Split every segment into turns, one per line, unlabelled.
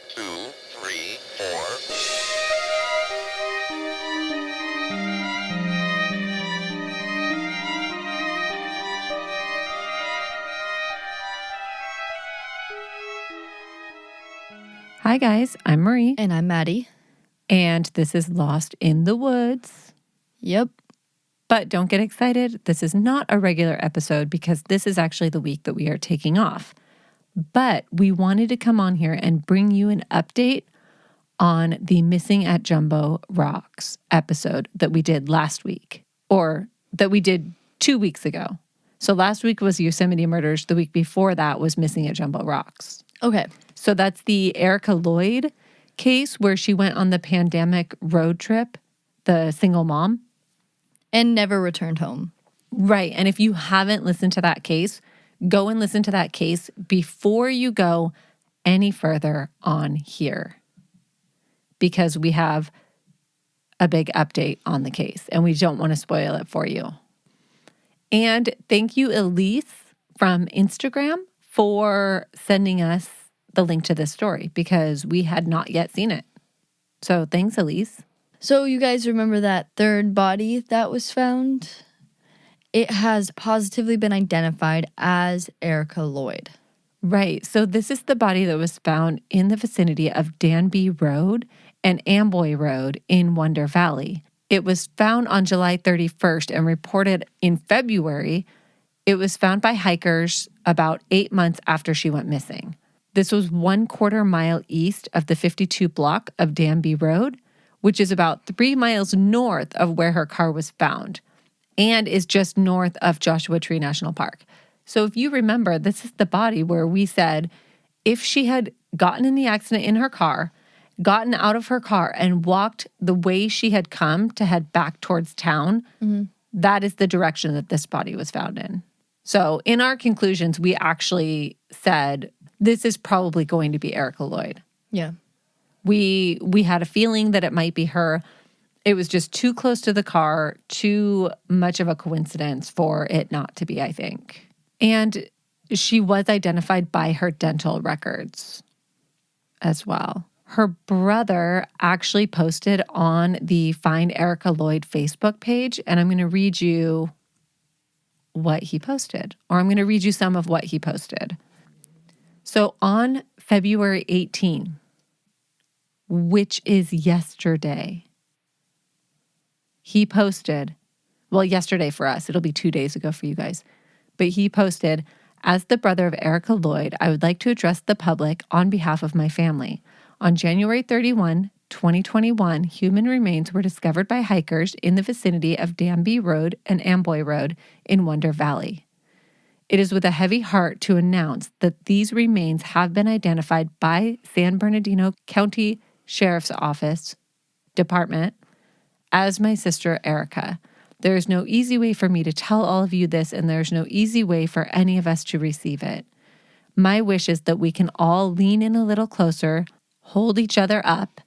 two, three, four.
Hi guys, I'm Marie.
And I'm Maddie.
And this is Lost in the Woods.
Yep.
But don't get excited. This is not a regular episode because this is actually the week that we are taking off. But we wanted to come on here and bring you an update on the Missing at Jumbo Rocks episode that we did last week, or that we did 2 weeks ago. So last week was Yosemite Murders. The week before that was Missing at Jumbo Rocks.
Okay.
So that's the Ericka Lloyd case where she went on the pandemic road trip, the single mom.
And never returned home.
Right. And if you haven't listened to that case, go and listen to that case before you go any further on here. Because we have a big update on the case and we don't want to spoil it for you. And thank you, Elise from Instagram, for sending us the link to this story because we had not yet seen it. So thanks, Elise.
So you guys remember that third body that was found? It has positively been identified as Ericka Lloyd.
Right. So this is the body that was found in the vicinity of Danby Road and Amboy Road in Wonder Valley. It was found on July 31st and reported in February. It was found by hikers about 8 months after she went missing. This was 1/4 mile east of the 52 block of Danby Road, which is about 3 miles north of where her car was found and is just north of Joshua Tree National Park. So if you remember, this is the body where we said if she had gotten in the accident in her car, gotten out of her car and walked the way she had come to head back towards town, that is the direction that this body was found in. So in our conclusions, we actually said this is probably going to be Ericka Lloyd.
Yeah.
We had a feeling that it might be her. It was just too close to the car, too much of a coincidence for it not to be, I think. And she was identified by her dental records as well. Her brother actually posted on the Find Ericka Lloyd Facebook page, and I'm going to read you what he posted, or I'm going to read you some of what he posted. So on February 18, which is yesterday, he posted, well, yesterday for us, it'll be 2 days ago for you guys, but he posted, as the brother of Ericka Lloyd, I would like to address the public on behalf of my family. On January 31, 2021, human remains were discovered by hikers in the vicinity of Danby Road and Amboy Road in Wonder Valley. It is with a heavy heart to announce that these remains have been identified by San Bernardino County Sheriff's Office Department as my sister Ericka. There is no easy way for me to tell all of you this, and there is no easy way for any of us to receive it. My wish is that we can all lean in a little closer, hold each other up,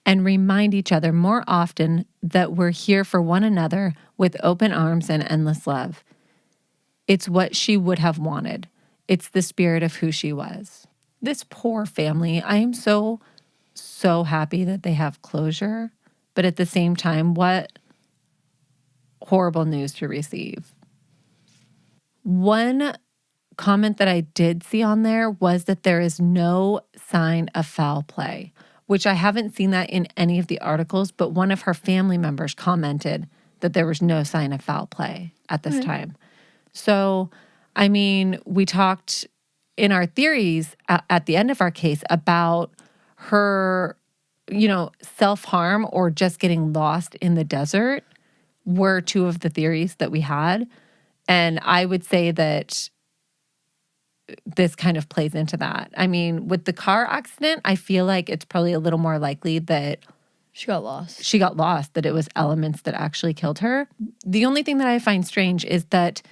and remind each other more often that we're here for one another with open arms and endless love. It's what she would have wanted. It's the spirit of who she was. This poor family, I am so happy that they have closure, but at the same time, what horrible news to receive. One comment that I did see on there was that there is no sign of foul play, which I haven't seen that in any of the articles, but one of her family members commented that there was no sign of foul play at this time. So, I mean, we talked in our theories at the end of our case about her, self-harm or just getting lost in the desert were two of the theories that we had. And I would say that this kind of plays into that. I mean, with the car accident, I feel like it's probably a little more likely that
She got lost.
that it was elements that actually killed her. The only thing that I find strange is that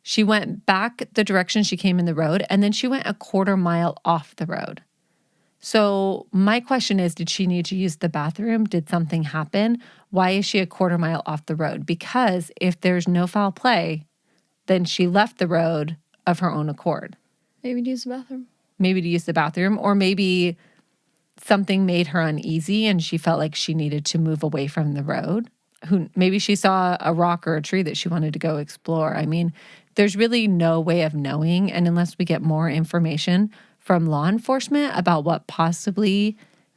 she went back the direction she came in the road, and then she went 1/4 mile off the road. So my question is, did she need to use the bathroom? Did something happen? Why is she 1/4 mile off the road? Because if there's no foul play, then she left the road of her own accord.
Maybe to use the bathroom.
Maybe to use the bathroom, or maybe something made her uneasy and she felt like she needed to move away from the road. Maybe she saw a rock or a tree that she wanted to go explore. I mean, there's really no way of knowing. And unless we get more information from law enforcement about what possibly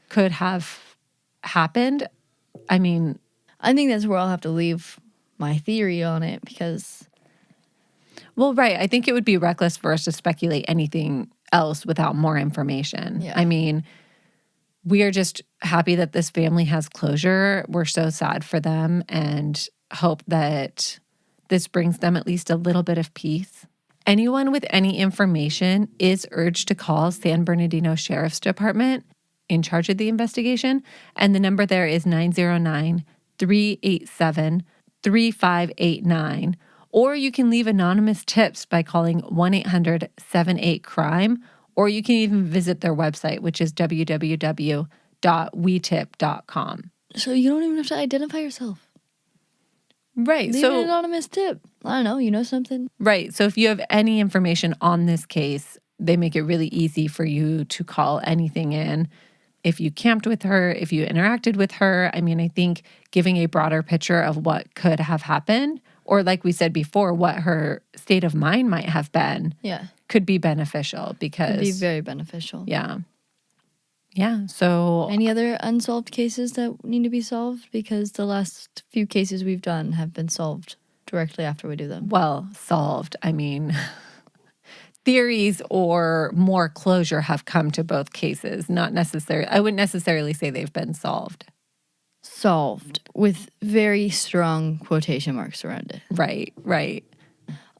could have happened, I mean,
I think that's where I'll have to leave my theory on it because...
Well, right. I think it would be reckless for us to speculate anything else without more information.
Yeah.
I mean, we are just happy that this family has closure. We're so sad for them and hope that this brings them at least a little bit of peace. Anyone with any information is urged to call San Bernardino Sheriff's Department in charge of the investigation. And the number there is 909-387-3589. Or you can leave anonymous tips by calling 1-800-78-CRIME, or you can even visit their website, which is www.wetip.com.
So you don't even have to identify yourself.
Right.
Leave an anonymous tip. I don't know. You know something?
Right. So if you have any information on this case, they make it really easy for you to call anything in. If you camped with her, if you interacted with her, I mean, I think giving a broader picture of what could have happened, or like we said before, what her state of mind might have been, could be beneficial because...
Could be very beneficial.
Yeah. Yeah, so...
Any other unsolved cases that need to be solved? Because the last few cases we've done have been solved directly after we do them.
Well, solved. I mean, theories or more closure have come to both cases. Not necessarily... I wouldn't necessarily say they've been solved.
Solved with very strong quotation marks around it.
Right, right.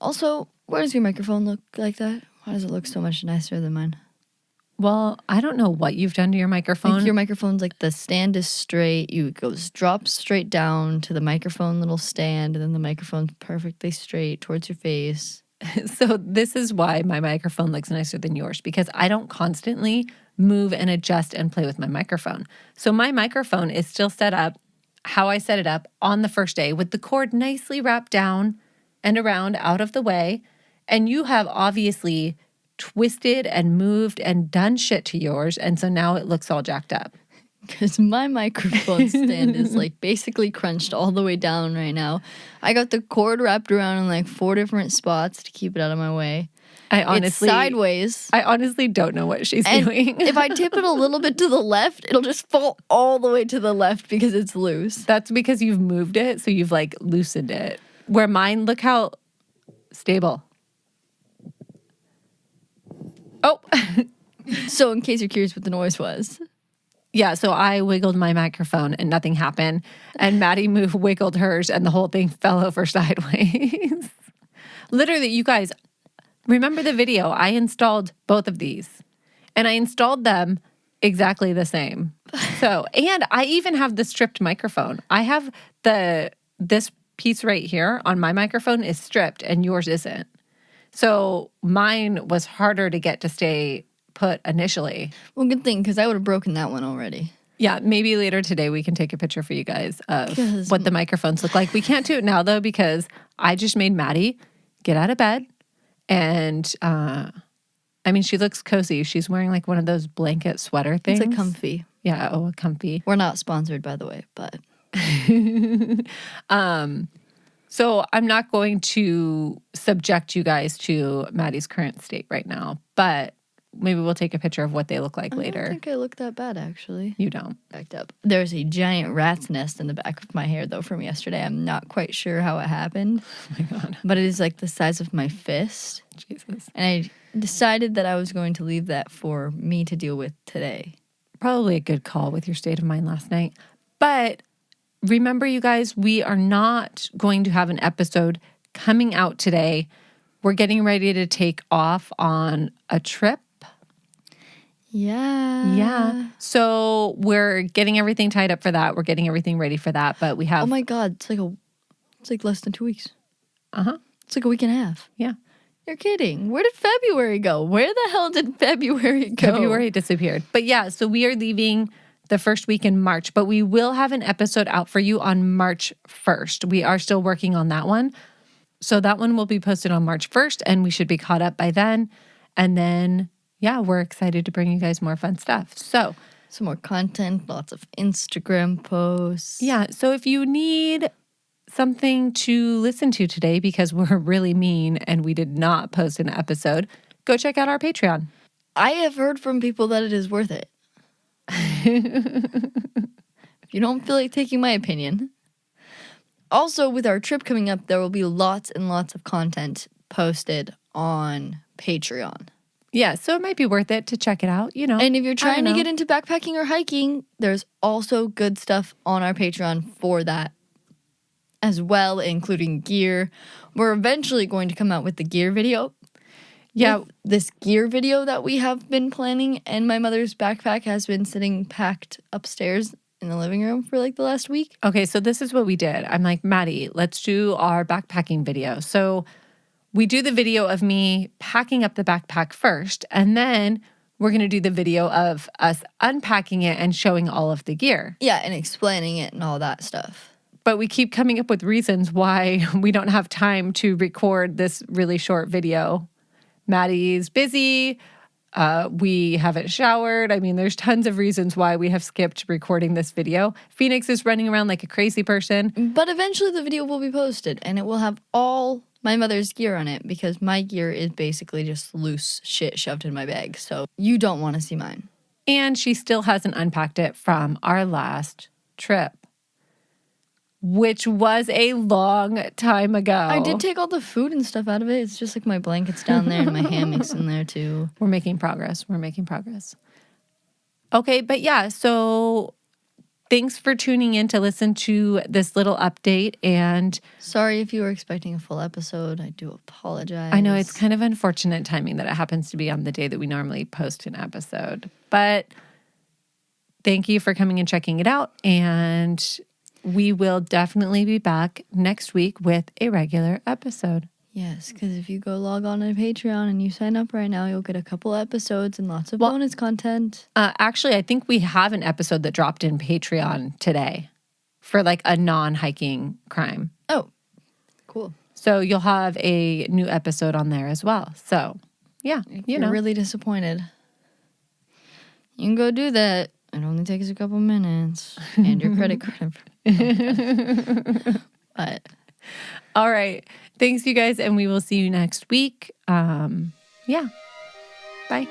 Also, why does your microphone look like that? Why does it look so much nicer than mine?
Well, I don't know what you've done to your microphone.
Like your microphone's like the stand is straight. It drops straight down to the microphone little stand, and then the microphone's perfectly straight towards your face.
So this is why my microphone looks nicer than yours, because I don't constantly move and adjust and play with my microphone. So my microphone is still set up how I set it up on the first day with the cord nicely wrapped down and around out of the way. And you have obviously twisted and moved and done shit to yours. And so now it looks all jacked up.
Because my microphone stand is like basically crunched all the way down right now. I got the cord wrapped around in like 4 different spots to keep it out of my way. It's sideways.
I honestly don't know what she's doing.
If I tip it a little bit to the left, it'll just fall all the way to the left because it's loose.
That's because you've moved it, so you've like loosened it. Where mine, look how stable. Oh.
So in case you're curious what the noise was.
Yeah, so I wiggled my microphone and nothing happened. And Maddie wiggled hers and the whole thing fell over sideways. Literally, you guys, remember the video? I installed both of these. And I installed them exactly the same. So, and I even have the stripped microphone. I have this piece right here on my microphone is stripped and yours isn't. So mine was harder to get to stay put initially.
Well, good thing, because I would have broken that one already.
Yeah, maybe later today we can take a picture for you guys of what the microphones look like. We can't do it now, though, because I just made Maddie get out of bed. And, I mean, she looks cozy. She's wearing like one of those blanket sweater things.
It's a comfy.
Yeah, a comfy.
We're not sponsored, by the way, but...
So I'm not going to subject you guys to Maddie's current state right now, but maybe we'll take a picture of what they look like later.
I don't think I look that bad, actually.
You don't.
Backed up. There's a giant rat's nest in the back of my hair, though, from yesterday. I'm not quite sure how it happened.
Oh, my God.
But it is like the size of my fist.
Jesus.
And I decided that I was going to leave that for me to deal with today.
Probably a good call with your state of mind last night. But remember, you guys, we are not going to have an episode coming out today. We're getting ready to take off on a trip.
Yeah.
Yeah. So we're getting everything tied up for that. We're getting everything ready for that. But we have...
Oh, my God. It's like less than 2 weeks.
Uh-huh.
It's like a week and a half.
Yeah.
You're kidding. Where did February go? Where the hell did February go?
February disappeared. But yeah, so we are leaving the first week in March, but we will have an episode out for you on March 1st. We are still working on that one. So that one will be posted on March 1st, and we should be caught up by then. And then, yeah, we're excited to bring you guys more fun stuff. So
some more content, lots of Instagram posts.
Yeah, so if you need something to listen to today because we're really mean and we did not post an episode, go check out our Patreon.
I have heard from people that it is worth it. If you don't feel like taking my opinion. Also, with our trip coming up, there will be lots and lots of content posted on Patreon.
Yeah, so it might be worth it to check it out, you know.
And if you're trying to get into backpacking or hiking, there's also good stuff on our Patreon for that as well, including gear. We're eventually going to come out with the gear video.
Yeah.
With this gear video that we have been planning, and my mother's backpack has been sitting packed upstairs in the living room for like the last week.
Okay, so this is what we did. I'm like, Maddie, let's do our backpacking video. So we do the video of me packing up the backpack first, and then we're going to do the video of us unpacking it and showing all of the gear.
Yeah, and explaining it and all that stuff.
But we keep coming up with reasons why we don't have time to record this really short video. Maddie's busy. We haven't showered. I mean, there's tons of reasons why we have skipped recording this video. Phoenix is running around like a crazy person.
But eventually the video will be posted, and it will have all my mother's gear on it because my gear is basically just loose shit shoved in my bag. So you don't want to see mine.
And she still hasn't unpacked it from our last trip, which was a long time ago.
I did take all the food and stuff out of it. It's just like my blankets down there and my hammocks in there too.
We're making progress. Okay, but yeah, so thanks for tuning in to listen to this little update. And
sorry if you were expecting a full episode. I do apologize.
I know it's kind of unfortunate timing that it happens to be on the day that we normally post an episode. But thank you for coming and checking it out. And we will definitely be back next week with a regular episode.
Yes, because if you go log on to Patreon and you sign up right now, you'll get a couple episodes and lots of bonus content.
Actually, I think we have an episode that dropped in Patreon today for like a non-hiking crime.
Oh, cool.
So you'll have a new episode on there as well. So, yeah,
if you're really disappointed, you can go do that. It only takes a couple minutes and your credit card. But
all right. Thanks, you guys, and we will see you next week. Yeah. Bye.